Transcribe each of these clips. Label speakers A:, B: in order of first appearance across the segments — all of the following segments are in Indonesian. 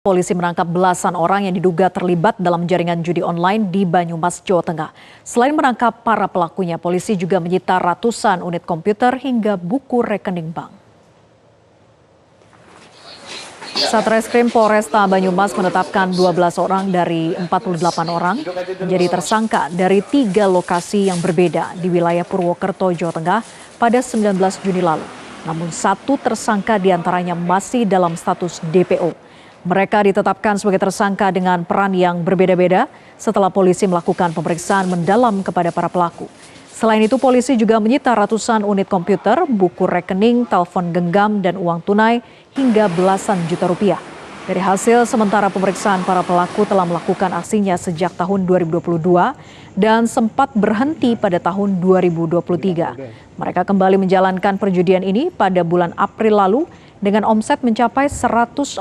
A: Polisi menangkap belasan orang yang diduga terlibat dalam jaringan judi online di Banyumas, Jawa Tengah. Selain menangkap para pelakunya, polisi juga menyita ratusan unit komputer hingga buku rekening bank. Satreskrim Polresta Banyumas menetapkan 12 orang dari 48 orang menjadi tersangka dari 3 lokasi yang berbeda di wilayah Purwokerto, Jawa Tengah pada 19 Juni lalu. Namun satu tersangka diantaranya masih dalam status DPO. Mereka ditetapkan sebagai tersangka dengan peran yang berbeda-beda setelah polisi melakukan pemeriksaan mendalam kepada para pelaku. Selain itu, polisi juga menyita ratusan unit komputer, buku rekening, telepon genggam, dan uang tunai hingga belasan juta rupiah. Dari hasil sementara pemeriksaan, para pelaku telah melakukan aksinya sejak tahun 2022 dan sempat berhenti pada tahun 2023. Mereka kembali menjalankan perjudian ini pada bulan April lalu dengan omset mencapai 114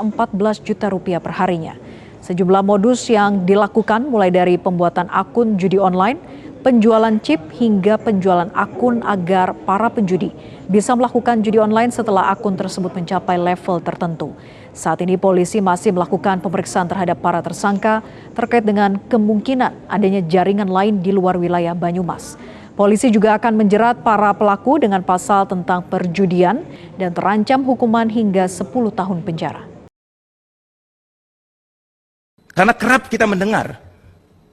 A: juta rupiah per harinya. Sejumlah modus yang dilakukan mulai dari pembuatan akun judi online, penjualan chip hingga penjualan akun agar para penjudi bisa melakukan judi online setelah akun tersebut mencapai level tertentu. Saat ini polisi masih melakukan pemeriksaan terhadap para tersangka terkait dengan kemungkinan adanya jaringan lain di luar wilayah Banyumas. Polisi juga akan menjerat para pelaku dengan pasal tentang perjudian dan terancam hukuman hingga 10 tahun penjara.
B: Karena kerap kita mendengar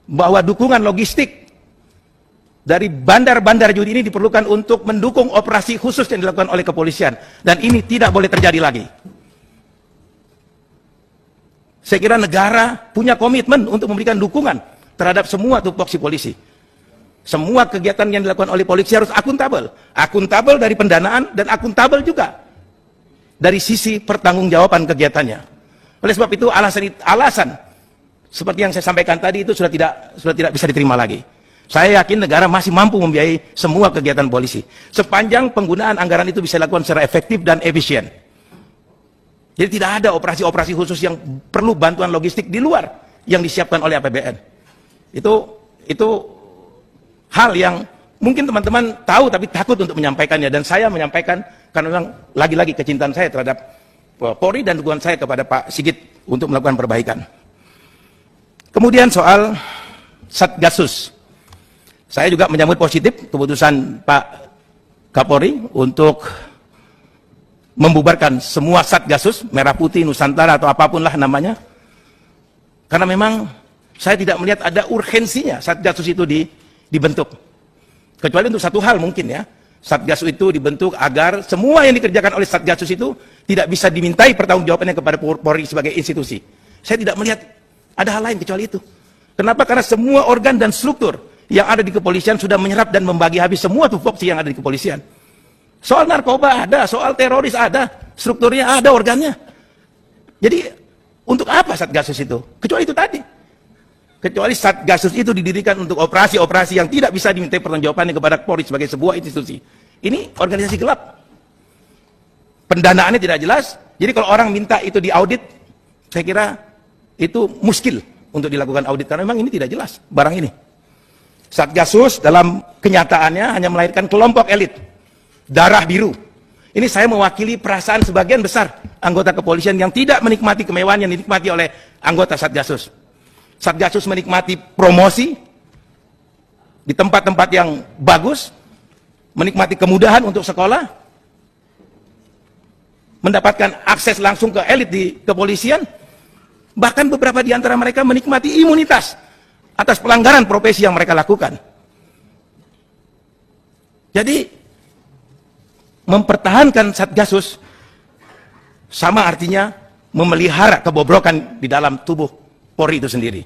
B: bahwa dukungan logistik dari bandar-bandar judi ini diperlukan untuk mendukung operasi khusus yang dilakukan oleh kepolisian. Dan ini tidak boleh terjadi lagi. Saya kira negara punya komitmen untuk memberikan dukungan terhadap semua tupoksi polisi. Semua kegiatan yang dilakukan oleh polisi harus akuntabel. Akuntabel dari pendanaan dan akuntabel juga dari sisi pertanggungjawaban kegiatannya. Oleh sebab itu alasan seperti yang saya sampaikan tadi itu sudah tidak bisa diterima lagi. Saya yakin negara masih mampu membiayai semua kegiatan polisi sepanjang penggunaan anggaran itu bisa dilakukan secara efektif dan efisien. Jadi tidak ada operasi-operasi khusus yang perlu bantuan logistik di luar yang disiapkan oleh APBN. Itu hal yang mungkin teman-teman tahu tapi takut untuk menyampaikannya, dan saya menyampaikan karena memang lagi-lagi kecintaan saya terhadap Polri dan dukungan saya kepada Pak Sigit untuk melakukan perbaikan. Kemudian soal Satgasus, saya juga menyambut positif keputusan Pak Kapolri untuk membubarkan semua Satgasus, Merah Putih, Nusantara atau apapun lah namanya, karena memang saya tidak melihat ada urgensinya Satgasus itu dibentuk. Kecuali untuk satu hal mungkin ya, Satgasus itu dibentuk agar semua yang dikerjakan oleh Satgasus itu tidak bisa dimintai pertanggungjawabannya kepada Polri sebagai institusi. Saya tidak melihat ada hal lain kecuali itu. Kenapa? Karena semua organ dan struktur yang ada di kepolisian sudah menyerap dan membagi habis semua tupoksi yang ada di kepolisian. Soal narkoba ada, soal teroris ada, strukturnya ada, organnya. Jadi untuk apa Satgasus itu? Kecuali itu tadi. Kecuali Satgasus itu didirikan untuk operasi-operasi yang tidak bisa dimintai pertanggungjawabannya kepada Polri sebagai sebuah institusi. Ini organisasi gelap. Pendanaannya tidak jelas. Jadi kalau orang minta itu diaudit, saya kira itu muskil untuk dilakukan audit karena memang ini tidak jelas barang ini. Satgasus dalam kenyataannya hanya melahirkan kelompok elit darah biru. Ini saya mewakili perasaan sebagian besar anggota kepolisian yang tidak menikmati kemewahan yang dinikmati oleh anggota Satgasus. Satgasus menikmati promosi di tempat-tempat yang bagus, menikmati kemudahan untuk sekolah, mendapatkan akses langsung ke elit di kepolisian, bahkan beberapa di antara mereka menikmati imunitas atas pelanggaran profesi yang mereka lakukan. Jadi mempertahankan Satgasus sama artinya memelihara kebobrokan di dalam tubuh Polri itu sendiri.